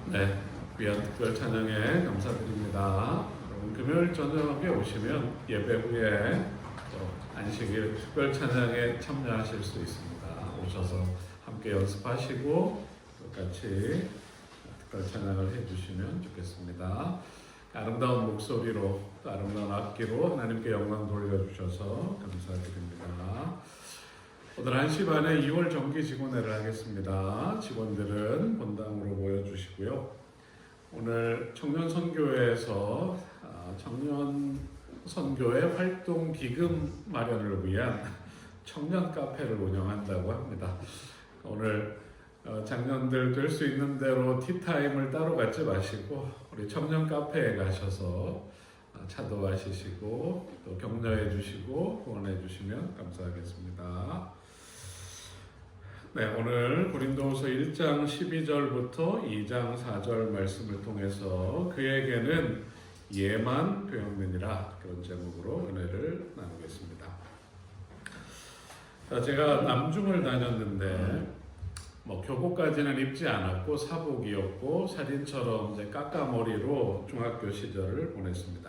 네, 귀한 특별 찬양에 감사드립니다. 여러분 금요일 저녁에 오시면 예배 후에 또 안식일 특별 찬양에 참여하실 수 있습니다. 오셔서 함께 연습하시고 또 같이 특별 찬양을 해주시면 좋겠습니다. 아름다운 목소리로 또 아름다운 악기로 하나님께 영광 돌려주셔서 감사드립니다. 오늘 1시 반에 2월 정기 직원회를 하겠습니다. 직원들은 본당으로 모여주시고요. 오늘 청년 선교회에서 청년 선교회 활동 기금 마련을 위한 청년 카페를 운영한다고 합니다. 오늘 장년들 될 수 있는 대로 티타임을 따로 갖지 마시고 우리 청년 카페에 가셔서 차도 마시시고 또 격려해 주시고 후원해 주시면 감사하겠습니다. 네, 오늘 고린도후서 1장 12절부터 2장 4절 말씀을 통해서 그에게는 예만 되었느니라 그런 제목으로 은혜를 나누겠습니다. 제가 남중을 다녔는데 교복까지는 입지 않았고 사복이었고 살인처럼 이제 까까머리로 중학교 시절을 보냈습니다.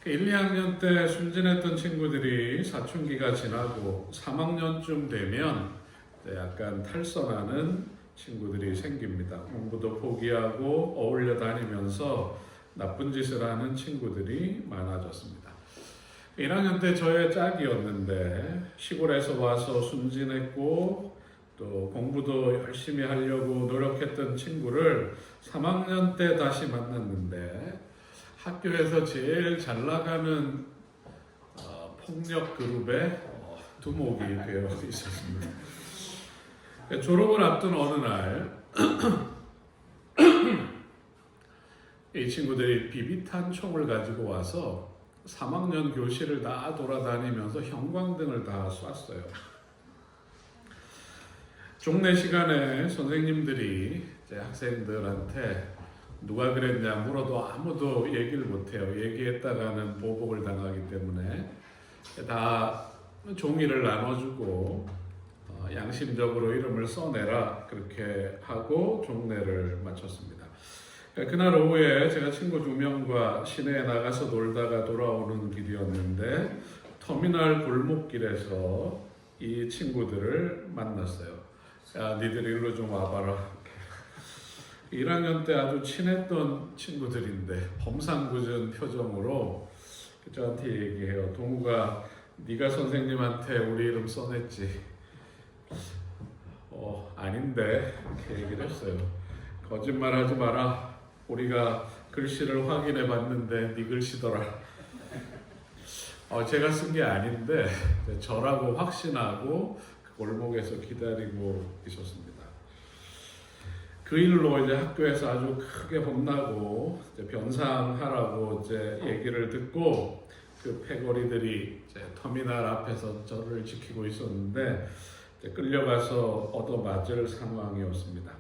1, 2학년 때 순진했던 친구들이 사춘기가 지나고 3학년쯤 되면 약간 탈선하는 친구들이 생깁니다. 공부도 포기하고 어울려 다니면서 나쁜 짓을 하는 친구들이 많아졌습니다. 1학년 때 저의 짝이었는데 시골에서 와서 순진했고 또 공부도 열심히 하려고 노력했던 친구를 3학년 때 다시 만났는데 학교에서 제일 잘 나가는 폭력 그룹의 두목이 되어 있었습니다. 졸업을 앞둔 어느 날 이 친구들이 비비탄 총을 가지고 와서 3학년 교실을 다 돌아다니면서 형광등을 다 쐈어요. 종례 시간에 선생님들이 이제 학생들한테 누가 그랬냐 물어도 아무도 얘기를 못해요. 얘기했다가는 보복을 당하기 때문에 다 종이를 나눠주고 양심적으로 이름을 써내라 그렇게 하고 종례를 마쳤습니다. 그날 오후에 제가 친구 2명과 시내에 나가서 놀다가 돌아오는 길이었는데 터미널 골목길에서 이 친구들을 만났어요. 야, 니들 일로 좀 와봐라. 1학년 때 아주 친했던 친구들인데 범상궂은 표정으로 저한테 얘기해요. 동우가 네가 선생님한테 우리 이름 써냈지. 아닌데 이렇게 얘기를 했어요. 거짓말하지 마라. 우리가 글씨를 확인해 봤는데 네 글씨더라. 제가 쓴 게 아닌데 저라고 확신하고 그 골목에서 기다리고 있었습니다. 그 일로 이제 학교에서 아주 크게 혼나고 이제 변상하라고 이제 얘기를 듣고 그 패거리들이 이제 터미널 앞에서 저를 지키고 있었는데 끌려가서 얻어맞을 상황이었습니다.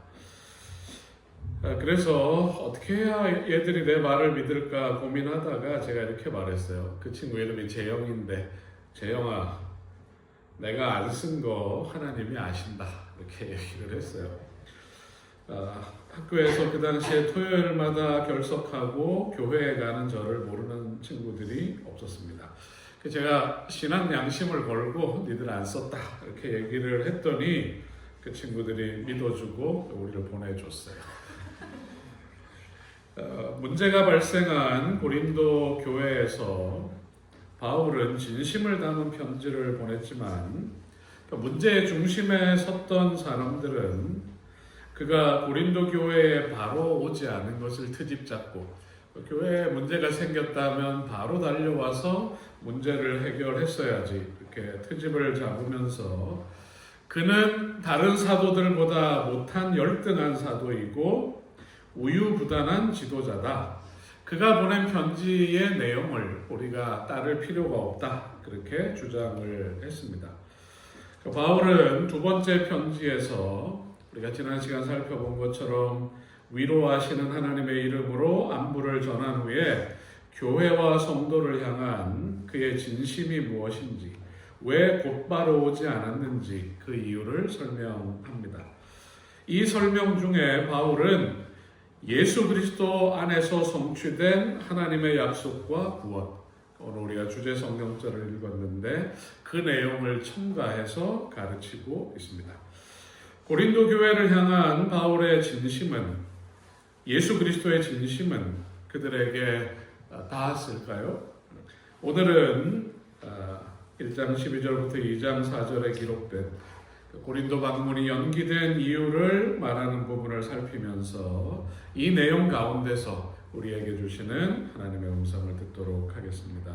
그래서 어떻게 해야 얘들이 내 말을 믿을까 고민하다가 제가 이렇게 말했어요. 그 친구 이름이 재영인데 재영아 내가 안 쓴 거 하나님이 아신다 이렇게 얘기를 했어요. 학교에서 그 당시에 토요일마다 결석하고 교회에 가는 저를 모르는 친구들이 없었습니다. 제가 신앙 양심을 걸고 니들 안 썼다 이렇게 얘기를 했더니 그 친구들이 믿어주고 우리를 보내줬어요. 문제가 발생한 고린도 교회에서 바울은 진심을 담은 편지를 보냈지만 문제의 중심에 섰던 사람들은 그가 고린도 교회에 바로 오지 않은 것을 트집 잡고 교회에 문제가 생겼다면 바로 달려와서 문제를 해결했어야지 이렇게 트집을 잡으면서 그는 다른 사도들보다 못한 열등한 사도이고 우유부단한 지도자다. 그가 보낸 편지의 내용을 우리가 따를 필요가 없다. 그렇게 주장을 했습니다. 바울은 두 번째 편지에서 우리가 지난 시간 살펴본 것처럼 위로하시는 하나님의 이름으로 안부를 전한 후에 교회와 성도를 향한 그의 진심이 무엇인지, 왜 곧바로 오지 않았는지 그 이유를 설명합니다. 이 설명 중에 바울은 예수 그리스도 안에서 성취된 하나님의 약속과 구원. 오늘 우리가 주제 성경절을 읽었는데 그 내용을 첨가해서 가르치고 있습니다. 고린도 교회를 향한 바울의 진심은, 예수 그리스도의 진심은 그들에게 닿았을까요? 오늘은 1장 12절부터 2장 4절에 기록된 고린도 방문이 연기된 이유를 말하는 부분을 살피면서 이 내용 가운데서 우리에게 주시는 하나님의 음성을 듣도록 하겠습니다.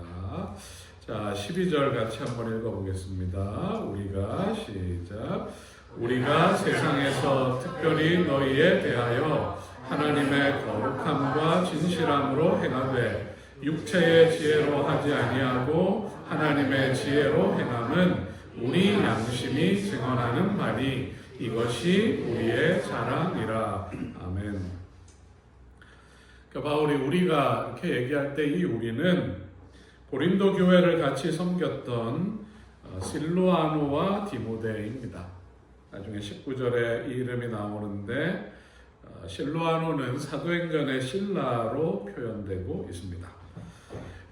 자, 12절 같이 한번 읽어보겠습니다. 우리가 시작. 우리가 세상에서 특별히 너희에 대하여 하나님의 거룩함과 진실함으로 행하되 육체의 지혜로 하지 아니하고 하나님의 지혜로 행함은 우리 양심이 증언하는 바니 이것이 우리의 자랑이라. 아멘. 그러니까 바울이 우리가 이렇게 얘기할 때 이 우리는 고린도 교회를 같이 섬겼던 실로아노와 디모데입니다. 나중에 19절에 이 이름이 나오는데 실로아노는 사도행전의 실라로 표현되고 있습니다.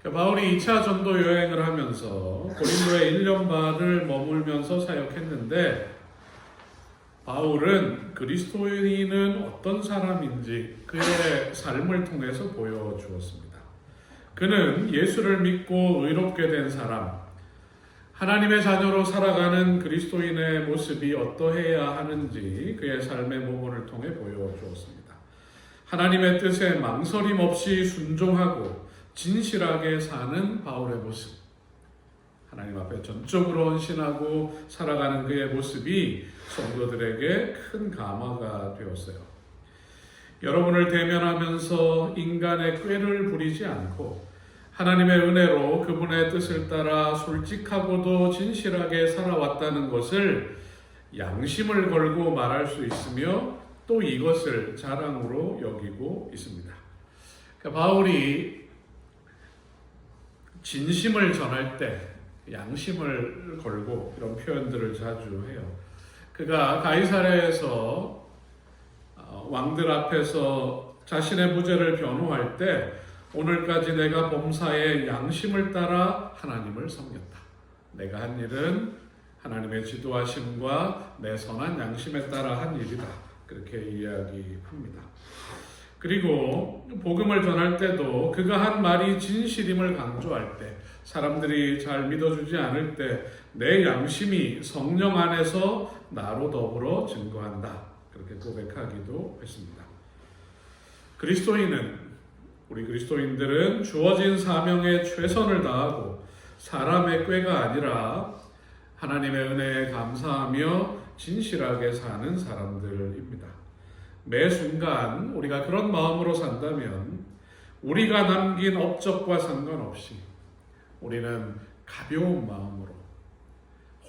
바울이 2차 전도 여행을 하면서 고린도에 1년 반을 머물면서 사역했는데 바울은 그리스도인은 어떤 사람인지 그의 삶을 통해서 보여주었습니다. 그는 예수를 믿고 의롭게 된 사람, 하나님의 자녀로 살아가는 그리스도인의 모습이 어떠해야 하는지 그의 삶의 모본을 통해 보여주었습니다. 하나님의 뜻에 망설임 없이 순종하고 진실하게 사는 바울의 모습, 하나님 앞에 전적으로 헌신하고 살아가는 그의 모습이 성도들에게 큰 감화가 되었어요. 여러분을 대면하면서 인간의 꾀를 부리지 않고 하나님의 은혜로 그분의 뜻을 따라 솔직하고도 진실하게 살아왔다는 것을 양심을 걸고 말할 수 있으며 또 이것을 자랑으로 여기고 있습니다. 그러니까 바울이 진심을 전할 때 양심을 걸고 이런 표현들을 자주 해요. 그가 가이사랴에서 왕들 앞에서 자신의 무죄를 변호할 때 오늘까지 내가 범사에 양심을 따라 하나님을 섬겼다. 내가 한 일은 하나님의 지도하심과 내 선한 양심에 따라 한 일이다. 그렇게 이야기합니다. 그리고 복음을 전할 때도 그가 한 말이 진실임을 강조할 때, 사람들이 잘 믿어주지 않을 때 내 양심이 성령 안에서 나로 더불어 증거한다. 그렇게 고백하기도 했습니다. 우리 그리스도인들은 주어진 사명에 최선을 다하고 사람의 꾀가 아니라 하나님의 은혜에 감사하며 진실하게 사는 사람들입니다. 매 순간 우리가 그런 마음으로 산다면 우리가 남긴 업적과 상관없이 우리는 가벼운 마음으로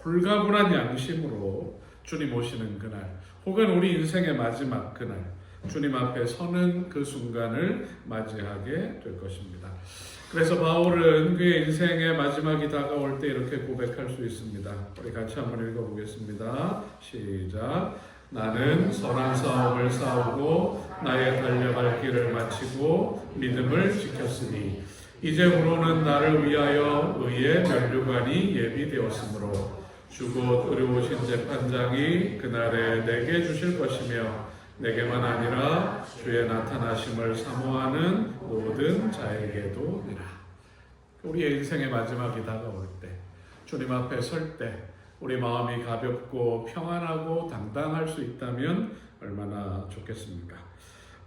홀가분한 양심으로 주님 오시는 그날, 혹은 우리 인생의 마지막 그날 주님 앞에 서는 그 순간을 맞이하게 될 것입니다. 그래서 바울은 그의 인생의 마지막이 다가올 때 이렇게 고백할 수 있습니다. 우리 같이 한번 읽어보겠습니다. 시작. 나는 선한 싸움을 싸우고 나의 달려갈 길을 마치고 믿음을 지켰으니 이제부로는 나를 위하여 의의 면류관이 예비되었으므로 주곧 의로우신 재판장이 그날에 내게 주실 것이며 내게만 아니라 주의 나타나심을 사모하는 모든 자에게도니라. 우리의 인생의 마지막이 다가올 때, 주님 앞에 설 때 우리 마음이 가볍고 평안하고 당당할 수 있다면 얼마나 좋겠습니까?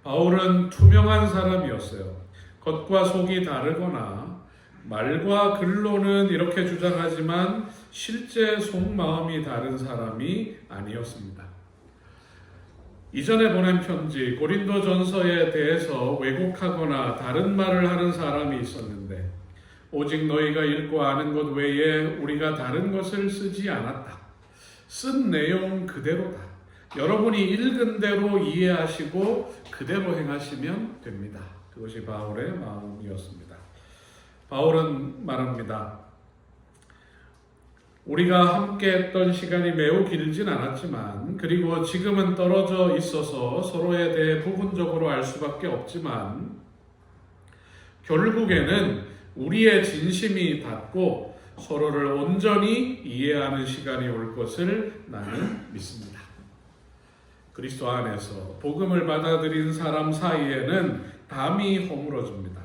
바울은 투명한 사람이었어요. 겉과 속이 다르거나 말과 글로는 이렇게 주장하지만 실제 속마음이 다른 사람이 아니었습니다. 이전에 보낸 편지 고린도전서에 대해서 왜곡하거나 다른 말을 하는 사람이 있었는데 오직 너희가 읽고 아는 것 외에 우리가 다른 것을 쓰지 않았다. 쓴 내용 그대로다. 여러분이 읽은 대로 이해하시고 그대로 행하시면 됩니다. 그것이 바울의 마음이었습니다. 바울은 말합니다. 우리가 함께 했던 시간이 매우 길진 않았지만, 그리고 지금은 떨어져 있어서 서로에 대해 부분적으로 알 수밖에 없지만, 결국에는 우리의 진심이 닿고 서로를 온전히 이해하는 시간이 올 것을 나는 믿습니다. 그리스도 안에서 복음을 받아들인 사람 사이에는 담이 허물어집니다.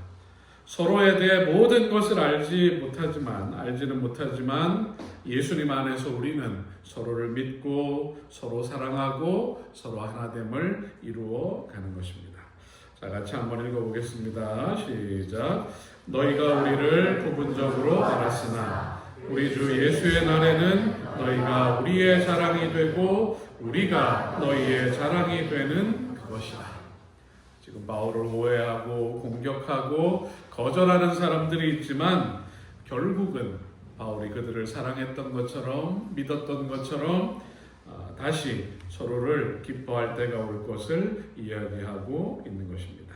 서로에 대해 모든 것을 알지는 못하지만 예수님 안에서 우리는 서로를 믿고 서로 사랑하고 서로 하나됨을 이루어 가는 것입니다. 자, 같이 한번 읽어보겠습니다. 시작. 너희가 우리를 부분적으로 알았으나 우리 주 예수의 날에는 너희가 우리의 자랑이 되고 우리가 너희의 자랑이 되는 그것이다. 지금 바울을 오해하고 공격하고 거절하는 사람들이 있지만, 결국은 바울이 그들을 사랑했던 것처럼 믿었던 것처럼 다시 서로를 기뻐할 때가 올 것을 이야기하고 있는 것입니다.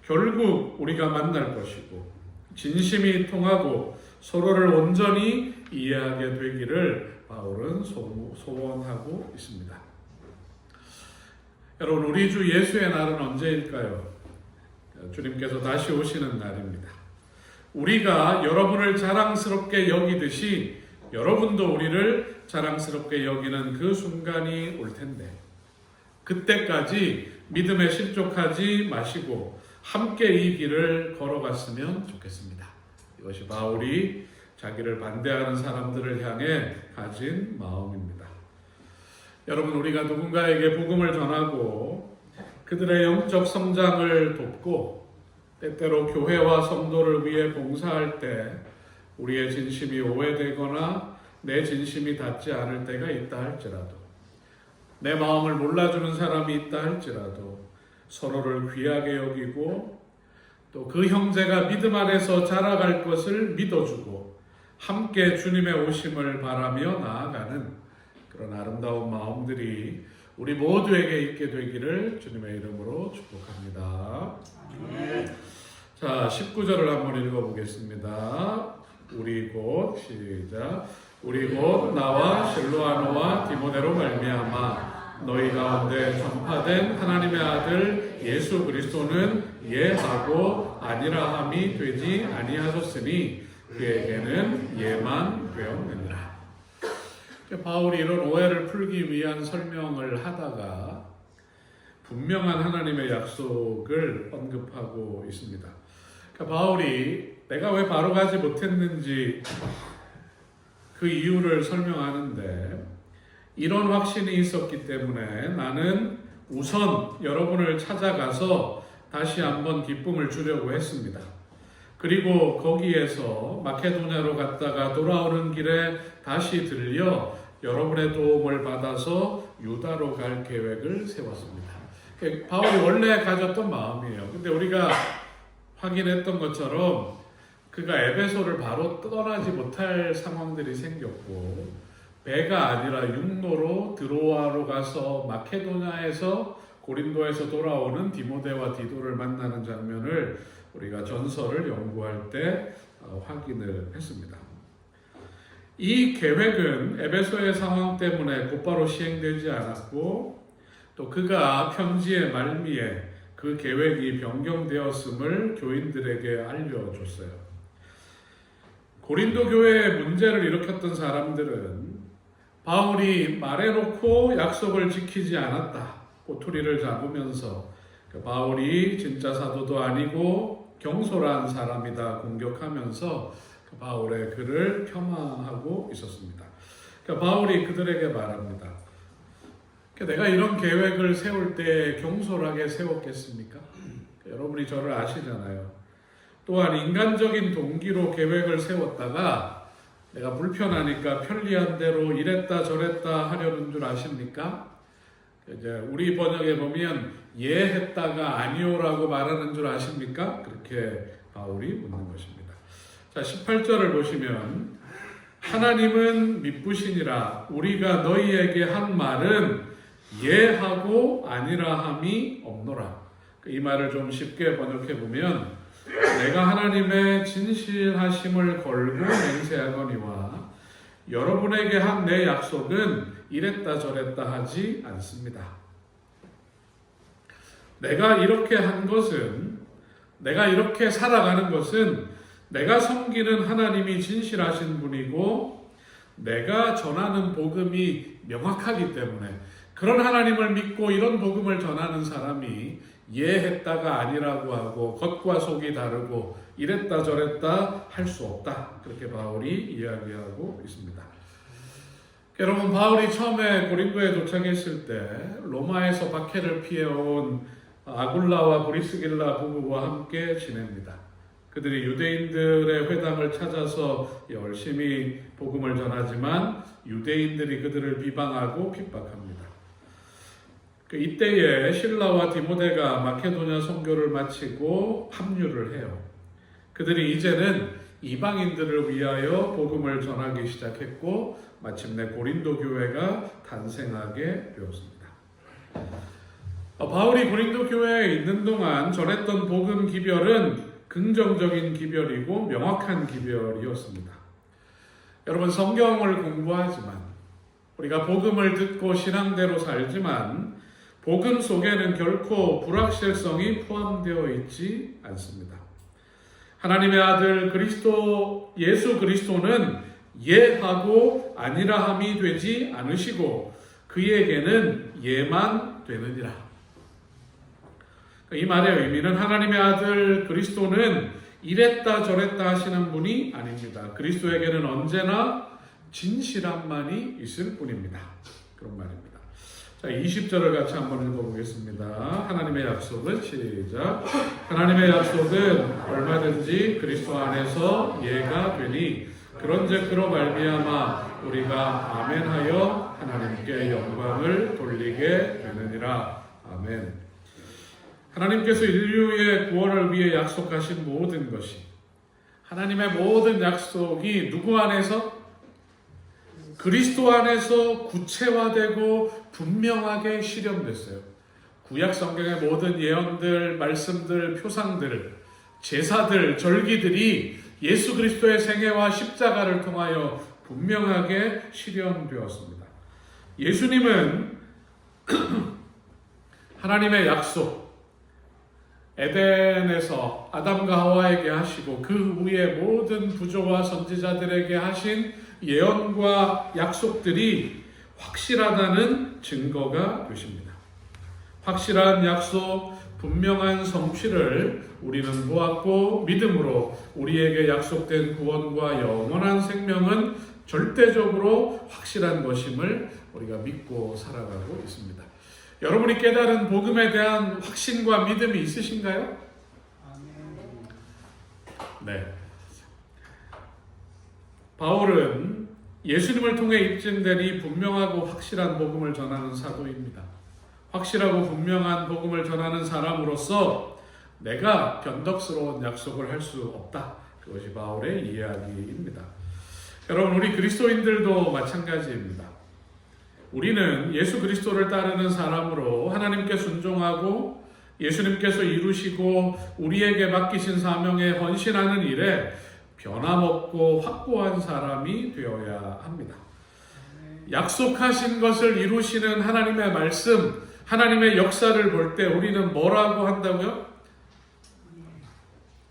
결국 우리가 만날 것이고 진심이 통하고 서로를 온전히 이해하게 되기를 바울은 소원하고 있습니다. 여러분, 우리 주 예수의 날은 언제일까요? 주님께서 다시 오시는 날입니다. 우리가 여러분을 자랑스럽게 여기듯이 여러분도 우리를 자랑스럽게 여기는 그 순간이 올 텐데, 그때까지 믿음에 실족하지 마시고 함께 이 길을 걸어갔으면 좋겠습니다. 이것이 바울이 자기를 반대하는 사람들을 향해 가진 마음입니다. 여러분, 우리가 누군가에게 복음을 전하고 그들의 영적 성장을 돕고 때때로 교회와 성도를 위해 봉사할 때 우리의 진심이 오해되거나 내 진심이 닿지 않을 때가 있다 할지라도, 내 마음을 몰라주는 사람이 있다 할지라도 서로를 귀하게 여기고 또 그 형제가 믿음 안에서 자라갈 것을 믿어주고 함께 주님의 오심을 바라며 나아가는 그런 아름다운 마음들이 우리 모두에게 있게 되기를 주님의 이름으로 축복합니다. 자, 19절을 한번 읽어보겠습니다. 우리 곧 나와 실로아노와 디모데로 말미암아 너희 가운데 전파된 하나님의 아들 예수 그리스도는 예하고 아니라함이 되지 아니하셨으니 그에게는 예만 되었느니라. 바울이 이런 오해를 풀기 위한 설명을 하다가 분명한 하나님의 약속을 언급하고 있습니다. 바울이 내가 왜 바로 가지 못했는지 그 이유를 설명하는데, 이런 확신이 있었기 때문에 나는 우선 여러분을 찾아가서 다시 한번 기쁨을 주려고 했습니다. 그리고 거기에서 마케도냐로 갔다가 돌아오는 길에 다시 들려 여러분의 도움을 받아서 유다로 갈 계획을 세웠습니다. 바울이 원래 가졌던 마음이에요. 근데 우리가 확인했던 것처럼 그가 에베소를 바로 떠나지 못할 상황들이 생겼고, 배가 아니라 육로로 드로아로 가서 마케도냐에서 고린도에서 돌아오는 디모데와 디도를 만나는 장면을 우리가 전설을 연구할 때 확인을 했습니다. 이 계획은 에베소의 상황 때문에 곧바로 시행되지 않았고, 또 그가 편지의 말미에 그 계획이 변경되었음을 교인들에게 알려줬어요. 고린도 교회에 문제를 일으켰던 사람들은 바울이 말해놓고 약속을 지키지 않았다, 꼬투리를 잡으면서 바울이 진짜 사도도 아니고 경솔한 사람이다 공격하면서 바울의 글을 폄하하고 있었습니다. 바울이 그들에게 말합니다. 내가 이런 계획을 세울 때 경솔하게 세웠겠습니까? 여러분이 저를 아시잖아요. 또한 인간적인 동기로 계획을 세웠다가 내가 불편하니까 편리한 대로 이랬다 저랬다 하려는 줄 아십니까? 이제 우리 번역에 보면 했다가 아니오라고 말하는 줄 아십니까? 그렇게 바울이 묻는 것입니다. 자, 18절을 보시면 하나님은 미쁘시니라 우리가 너희에게 한 말은 예하고 아니라함이 없노라. 이 말을 좀 쉽게 번역해 보면 내가 하나님의 진실하심을 걸고 맹세하거니와 여러분에게 한 내 약속은 이랬다 저랬다 하지 않습니다. 내가 이렇게 한 것은, 내가 이렇게 살아가는 것은 내가 섬기는 하나님이 진실하신 분이고 내가 전하는 복음이 명확하기 때문에, 그런 하나님을 믿고 이런 복음을 전하는 사람이 예했다가 아니라고 하고 겉과 속이 다르고 이랬다 저랬다 할 수 없다. 그렇게 바울이 이야기하고 있습니다. 여러분, 바울이 처음에 고린도에 도착했을 때 로마에서 박해를 피해온 아굴라와 브리스길라 부부와 함께 지냅니다. 그들이 유대인들의 회당을 찾아서 열심히 복음을 전하지만 유대인들이 그들을 비방하고 핍박합니다. 이때에 실라와 디모데가 마케도냐 선교를 마치고 합류를 해요. 그들이 이제는 이방인들을 위하여 복음을 전하기 시작했고 마침내 고린도 교회가 탄생하게 되었습니다. 바울이 고린도 교회에 있는 동안 전했던 복음 기별은 긍정적인 기별이고 명확한 기별이었습니다. 여러분, 성경을 공부하지만, 우리가 복음을 듣고 신앙대로 살지만 복음 속에는 결코 불확실성이 포함되어 있지 않습니다. 하나님의 아들 그리스도, 예수 그리스도는 예하고 아니라함이 되지 않으시고 그에게는 예만 되느니라. 이 말의 의미는 하나님의 아들 그리스도는 이랬다 저랬다 하시는 분이 아닙니다. 그리스도에게는 언제나 진실함만이 있을 뿐입니다. 그런 말입니다. 자, 20절을 같이 한번 읽어보겠습니다. 하나님의 약속은 시작. 하나님의 약속은 얼마든지 그리스도 안에서 예가 되니 그런즉 그로 말미암아 우리가 아멘하여 하나님께 영광을 돌리게 되느니라. 아멘. 하나님께서 인류의 구원을 위해 약속하신 모든 것이, 하나님의 모든 약속이 누구 안에서? 그리스도 안에서 구체화되고 분명하게 실현됐어요. 구약 성경의 모든 예언들, 말씀들, 표상들, 제사들, 절기들이 예수 그리스도의 생애와 십자가를 통하여 분명하게 실현되었습니다. 예수님은 하나님의 약속, 에덴에서 아담과 하와에게 하시고 그 후에 모든 부조와 선지자들에게 하신 예언과 약속들이 확실하다는 증거가 되십니다. 확실한 약속, 분명한 성취를 우리는 보았고 믿음으로 우리에게 약속된 구원과 영원한 생명은 절대적으로 확실한 것임을 우리가 믿고 살아가고 있습니다. 여러분이 깨달은 복음에 대한 확신과 믿음이 있으신가요? 네. 바울은 예수님을 통해 입증되니 분명하고 확실한 복음을 전하는 사도입니다. 확실하고 분명한 복음을 전하는 사람으로서 내가 변덕스러운 약속을 할 수 없다. 그것이 바울의 이야기입니다. 여러분, 우리 그리스도인들도 마찬가지입니다. 우리는 예수 그리스도를 따르는 사람으로 하나님께 순종하고 예수님께서 이루시고 우리에게 맡기신 사명에 헌신하는 일에 변함없고 확고한 사람이 되어야 합니다. 약속하신 것을 이루시는 하나님의 말씀, 하나님의 역사를 볼 때 우리는 뭐라고 한다고요?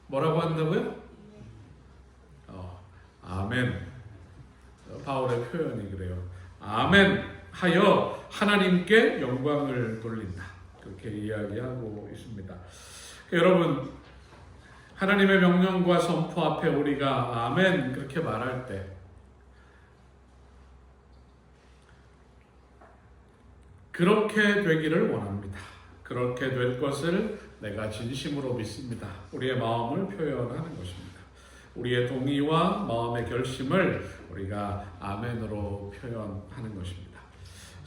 뭐라고 한다고요? 아멘. 바울의 표현이 그래요. 아멘 하여 하나님께 영광을 돌린다. 그렇게 이야기하고 있습니다. 여러분, 하나님의 명령과 선포 앞에 우리가 아멘 그렇게 말할 때 그렇게 되기를 원합니다. 그렇게 될 것을 내가 진심으로 믿습니다. 우리의 마음을 표현하는 것입니다. 우리의 동의와 마음의 결심을 우리가 아멘으로 표현하는 것입니다.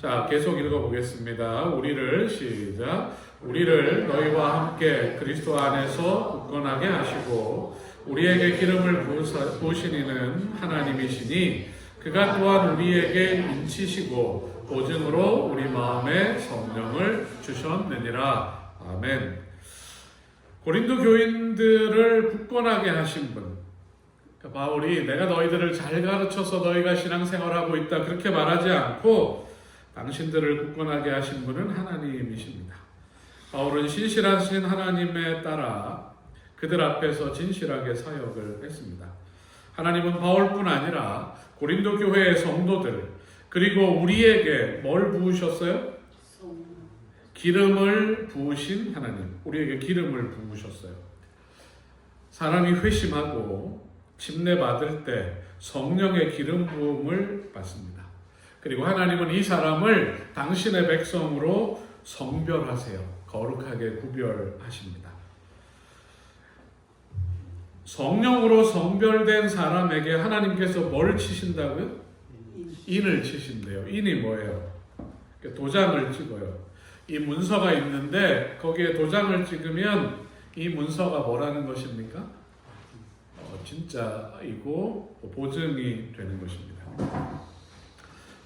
자, 계속 읽어보겠습니다. 우리를 시작. 우리를 너희와 함께 그리스도 안에서 굳건하게 하시고 우리에게 기름을 부으신 이는 하나님이시니 그가 또한 우리에게 인치시고 보증으로 우리 마음에 성령을 주셨느니라. 아멘. 고린도 교인들을 굳건하게 하신 분, 그러니까 바울이 내가 너희들을 잘 가르쳐서 너희가 신앙생활하고 있다 그렇게 말하지 않고 당신들을 굳건하게 하신 분은 하나님이십니다. 바울은 신실하신 하나님에 따라 그들 앞에서 진실하게 사역을 했습니다. 하나님은 바울뿐 아니라 고린도 교회의 성도들 그리고 우리에게 뭘 부으셨어요? 기름을 부으신 하나님, 우리에게 기름을 부으셨어요. 사람이 회심하고 침례받을 때 성령의 기름 부음을 받습니다. 그리고 하나님은 이 사람을 당신의 백성으로 성별하세요. 거룩하게 구별하십니다. 성령으로 성별된 사람에게 하나님께서 뭘 치신다고요? 인을 치신대요. 인이 뭐예요? 도장을 찍어요. 이 문서가 있는데 거기에 도장을 찍으면 이 문서가 뭐라는 것입니까? 진짜이고 보증이 되는 것입니다.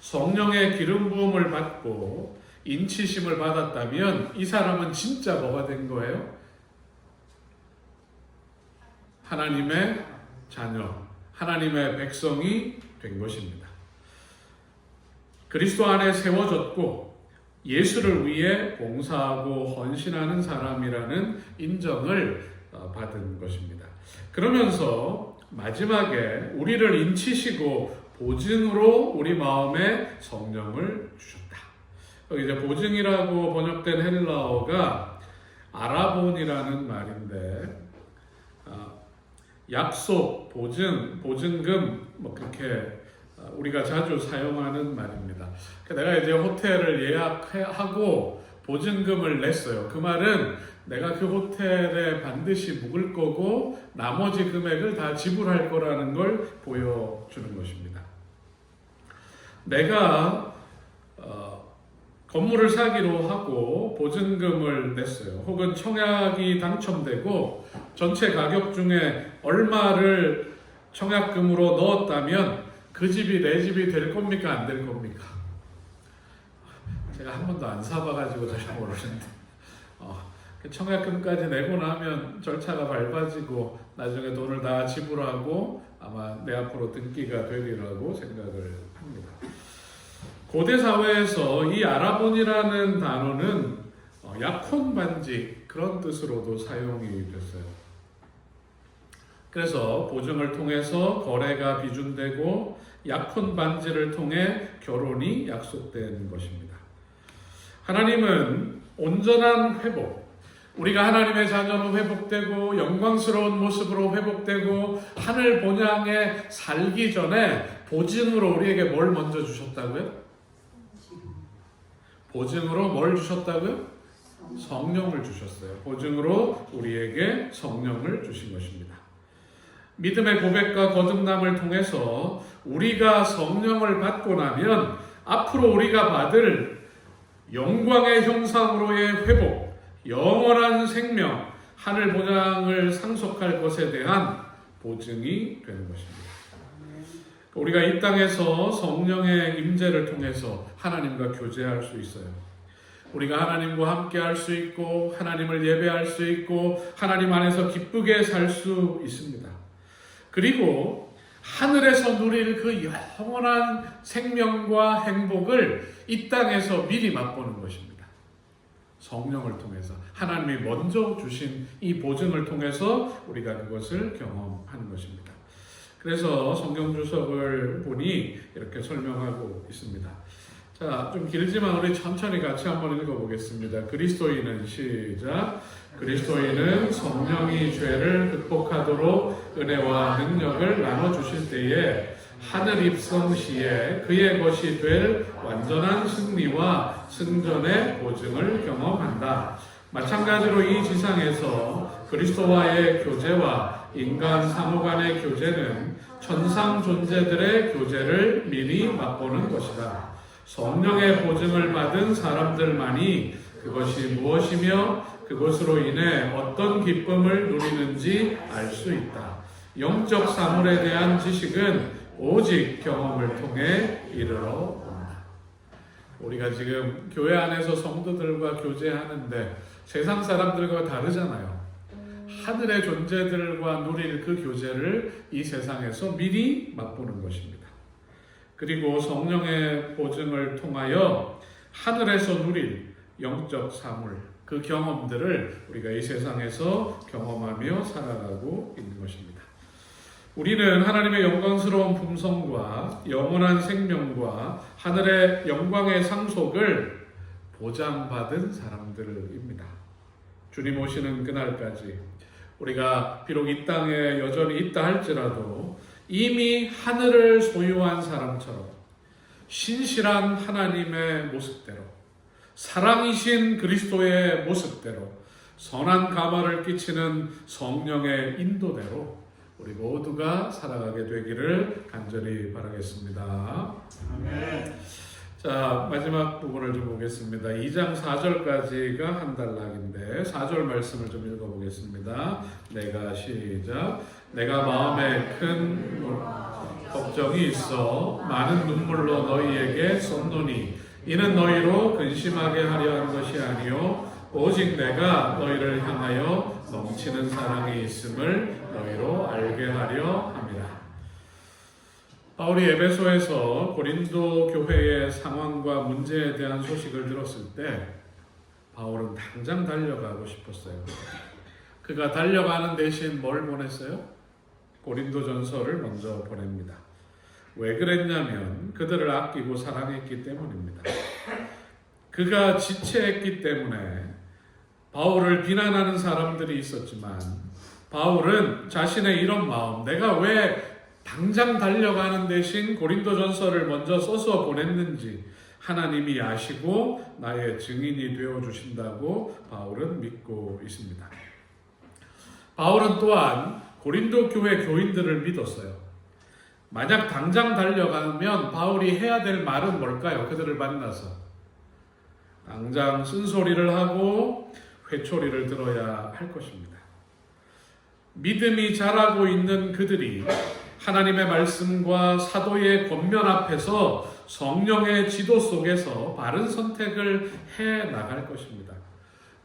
성령의 기름 부음을 받고 인치심을 받았다면 이 사람은 진짜 뭐가 된 거예요? 하나님의 자녀, 하나님의 백성이 된 것입니다. 그리스도 안에 세워졌고 예수를 위해 봉사하고 헌신하는 사람이라는 인정을 받은 것입니다. 그러면서 마지막에 우리를 인치시고 보증으로 우리 마음에 성령을 주셨다. 여기 이제 보증이라고 번역된 헬라어가 아라본이라는 말인데 약속, 보증, 보증금 뭐 그렇게 우리가 자주 사용하는 말입니다. 내가 이제 호텔을 예약하고 보증금을 냈어요. 그 말은 내가 그 호텔에 반드시 묵을 거고 나머지 금액을 다 지불할 거라는 걸 보여주는 것입니다. 내가 건물을 사기로 하고 보증금을 냈어요. 혹은 청약이 당첨되고 전체 가격 중에 얼마를 청약금으로 넣었다면 그 집이 내 집이 될 겁니까? 안 될 겁니까? 제가 한 번도 안 사봐가지고 잘 모르는데 청약금까지 내고 나면 절차가 밟아지고 나중에 돈을 다 지불하고 아마 내 앞으로 등기가 되리라고 생각을 합니다. 고대 사회에서 이 아라본이라는 단어는 약혼 반지 그런 뜻으로도 사용이 됐어요. 그래서 보증을 통해서 거래가 비준되고 약혼 반지를 통해 결혼이 약속된 것입니다. 하나님은 온전한 회복, 우리가 하나님의 자녀로 회복되고 영광스러운 모습으로 회복되고 하늘 본향에 살기 전에 보증으로 우리에게 뭘 먼저 주셨다고요? 보증으로 뭘 주셨다고요? 성령을 주셨어요. 보증으로 우리에게 성령을 주신 것입니다. 믿음의 고백과 거듭남을 통해서 우리가 성령을 받고 나면 앞으로 우리가 받을 영광의 형상으로의 회복, 영원한 생명, 하늘 본향을 상속할 것에 대한 보증이 되는 것입니다. 우리가 이 땅에서 성령의 임재를 통해서 하나님과 교제할 수 있어요. 우리가 하나님과 함께 할 수 있고 하나님을 예배할 수 있고 하나님 안에서 기쁘게 살 수 있습니다. 그리고 하늘에서 누릴 그 영원한 생명과 행복을 이 땅에서 미리 맛보는 것입니다. 성령을 통해서 하나님이 먼저 주신 이 보증을 통해서 우리가 그것을 경험하는 것입니다. 그래서 성경 주석을 보니 이렇게 설명하고 있습니다. 자, 좀 길지만 우리 천천히 같이 한번 읽어보겠습니다. 그리스도인은 시작. 그리스도인은 성령이 죄를 극복하도록 은혜와 능력을 나눠주실 때에 하늘 입성 시에 그의 것이 될 완전한 승리와 승전의 보증을 경험한다. 마찬가지로 이 지상에서 그리스도와의 교제와 인간 상호 간의 교제는 천상 존재들의 교제를 미리 맛보는 것이다. 성령의 보증을 받은 사람들만이 그것이 무엇이며 그것으로 인해 어떤 기쁨을 누리는지 알 수 있다. 영적 사물에 대한 지식은 오직 경험을 통해 이르러 온다. 우리가 지금 교회 안에서 성도들과 교제하는데 세상 사람들과 다르잖아요. 하늘의 존재들과 누릴 그 교제를 이 세상에서 미리 맛보는 것입니다. 그리고 성령의 보증을 통하여 하늘에서 누릴 영적 사물, 그 경험들을 우리가 이 세상에서 경험하며 살아가고 있는 것입니다. 우리는 하나님의 영광스러운 품성과 영원한 생명과 하늘의 영광의 상속을 보장받은 사람들입니다. 주님 오시는 그날까지 우리가 비록 이 땅에 여전히 있다 할지라도 이미 하늘을 소유한 사람처럼 신실한 하나님의 모습대로, 사랑이신 그리스도의 모습대로, 선한 감화를 끼치는 성령의 인도대로 우리 모두가 살아가게 되기를 간절히 바라겠습니다. 아멘. 자, 마지막 부분을 좀 보겠습니다. 2장 4절까지가 한 단락인데 4절 말씀을 좀 읽어보겠습니다. 시작. 내가 마음에 큰 걱정이 있어 많은 눈물로 너희에게 썼노니 이는 너희로 근심하게 하려 한 것이 아니요 오직 내가 너희를 향하여 넘치는 사랑이 있음을 너희로 알게 하려 함이라. 바울이 에베소에서 고린도 교회의 상황과 문제에 대한 소식을 들었을 때 바울은 당장 달려가고 싶었어요. 그가 달려가는 대신 뭘 보냈어요? 고린도전서를 먼저 보냅니다. 왜 그랬냐면 그들을 아끼고 사랑했기 때문입니다. 그가 지체했기 때문에 바울을 비난하는 사람들이 있었지만 바울은 자신의 이런 마음, 내가 왜 당장 달려가는 대신 고린도전서를 먼저 써서 보냈는지 하나님이 아시고 나의 증인이 되어주신다고 바울은 믿고 있습니다. 바울은 또한 고린도 교회 교인들을 믿었어요. 만약 당장 달려가면 바울이 해야 될 말은 뭘까요? 그들을 만나서 당장 쓴소리를 하고 회초리를 들어야 할 것입니다. 믿음이 자라고 있는 그들이 하나님의 말씀과 사도의 권면 앞에서 성령의 지도 속에서 바른 선택을 해 나갈 것입니다.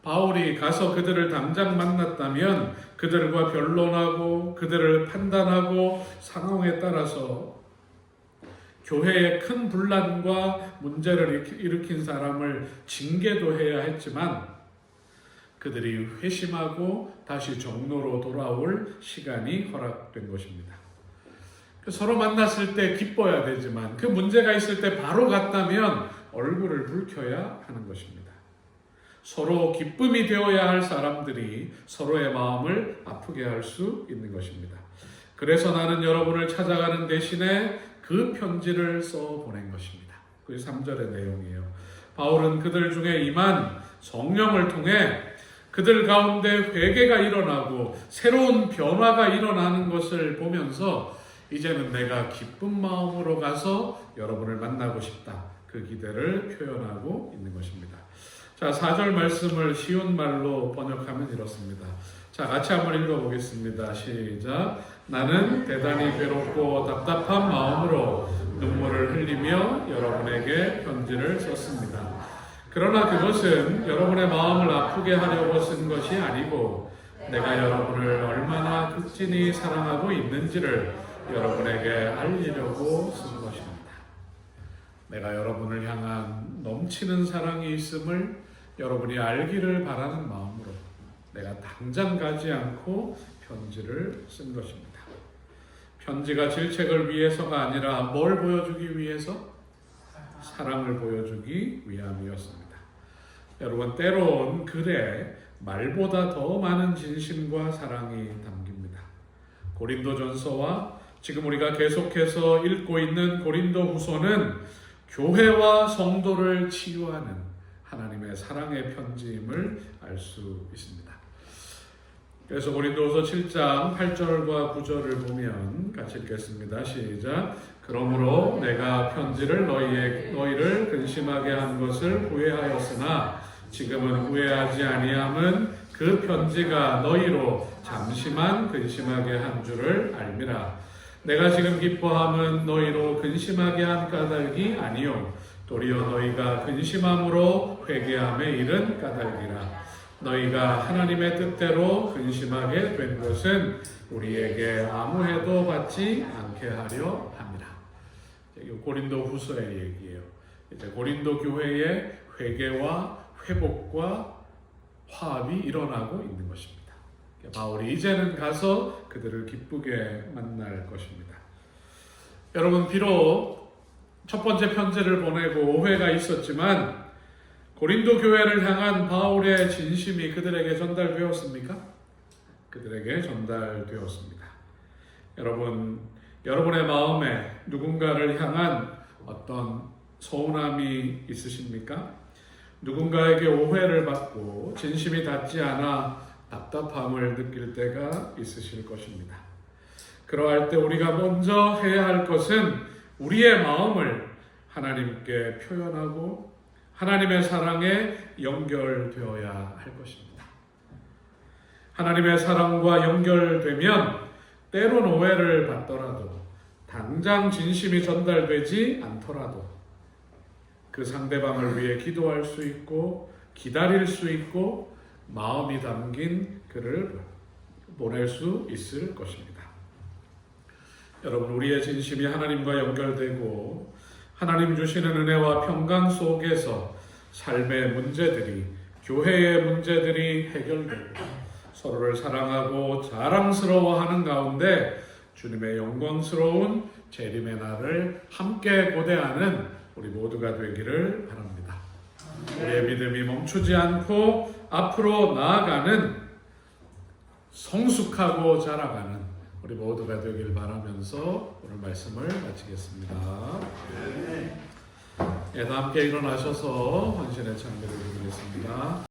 바울이 가서 그들을 당장 만났다면 그들과 변론하고 그들을 판단하고 상황에 따라서 교회에 큰 분란과 문제를 일으킨 사람을 징계도 해야 했지만 그들이 회심하고 다시 정로로 돌아올 시간이 허락된 것입니다. 서로 만났을 때 기뻐야 되지만 그 문제가 있을 때 바로 갔다면 얼굴을 붉혀야 하는 것입니다. 서로 기쁨이 되어야 할 사람들이 서로의 마음을 아프게 할 수 있는 것입니다. 그래서 나는 여러분을 찾아가는 대신에 그 편지를 써 보낸 것입니다. 그 3절의 내용이에요. 바울은 그들 중에 임한 성령을 통해 그들 가운데 회개가 일어나고 새로운 변화가 일어나는 것을 보면서 이제는 내가 기쁜 마음으로 가서 여러분을 만나고 싶다. 그 기대를 표현하고 있는 것입니다. 자, 4절 말씀을 쉬운 말로 번역하면 이렇습니다. 자, 같이 한번 읽어보겠습니다. 시작. 나는 대단히 괴롭고 답답한 마음으로 눈물을 흘리며 여러분에게 편지를 썼습니다. 그러나 그것은 여러분의 마음을 아프게 하려고 쓴 것이 아니고 내가 여러분을 얼마나 극진히 사랑하고 있는지를 여러분에게 알리려고 쓴 것입니다. 내가 여러분을 향한 넘치는 사랑이 있음을 여러분이 알기를 바라는 마음으로 내가 당장 가지 않고 편지를 쓴 것입니다. 편지가 질책을 위해서가 아니라 뭘 보여주기 위해서? 사랑을 보여주기 위함이었습니다. 여러분, 때론 글에 말보다 더 많은 진심과 사랑이 담깁니다. 고린도전서와 지금 우리가 계속해서 읽고 있는 고린도후서는 교회와 성도를 치유하는 하나님의 사랑의 편지임을 알 수 있습니다. 그래서 고린도후서 7장 8절과 9절을 보면 같이 읽겠습니다. 시작. 그러므로 내가 편지를 너희를 근심하게 한 것을 후회하였으나 지금은 후회하지 아니함은 그 편지가 너희로 잠시만 근심하게 한 줄을 알미라. 내가 지금 기뻐함은 너희로 근심하게 한 까닭이 아니요 도리어 너희가 근심함으로 회개함에 이른 까닭이라. 너희가 하나님의 뜻대로 근심하게 된 것은 우리에게 아무 해도 받지 않게 하려 함이라. 고린도 후서의 얘기예요. 이제 고린도 교회의 회개와 회복과 화합이 일어나고 있는 것입니다. 바울이 이제는 가서 그들을 기쁘게 만날 것입니다. 여러분, 비록 첫 번째 편지를 보내고 오해가 있었지만 고린도 교회를 향한 바울의 진심이 그들에게 전달되었습니까? 그들에게 전달되었습니다. 여러분, 여러분의 마음에 누군가를 향한 어떤 서운함이 있으십니까? 누군가에게 오해를 받고 진심이 닿지 않아 답답함을 느낄 때가 있으실 것입니다. 그러할 때 우리가 먼저 해야 할 것은 우리의 마음을 하나님께 표현하고 하나님의 사랑에 연결되어야 할 것입니다. 하나님의 사랑과 연결되면 때론 오해를 받더라도 당장 진심이 전달되지 않더라도 그 상대방을 위해 기도할 수 있고 기다릴 수 있고 마음이 담긴 글을 보낼 수 있을 것입니다. 여러분, 우리의 진심이 하나님과 연결되고 하나님 주시는 은혜와 평강 속에서 삶의 문제들이, 교회의 문제들이 해결되고 서로를 사랑하고 자랑스러워하는 가운데 주님의 영광스러운 재림의 날을 함께 고대하는 우리 모두가 되기를 바랍니다. 우리의 믿음이 멈추지 않고 앞으로 나아가는 성숙하고 자라가는 우리 모두가 되길 바라면서 오늘 말씀을 마치겠습니다. 다 함께 일어나셔서 헌신의 찬미를 드리겠습니다.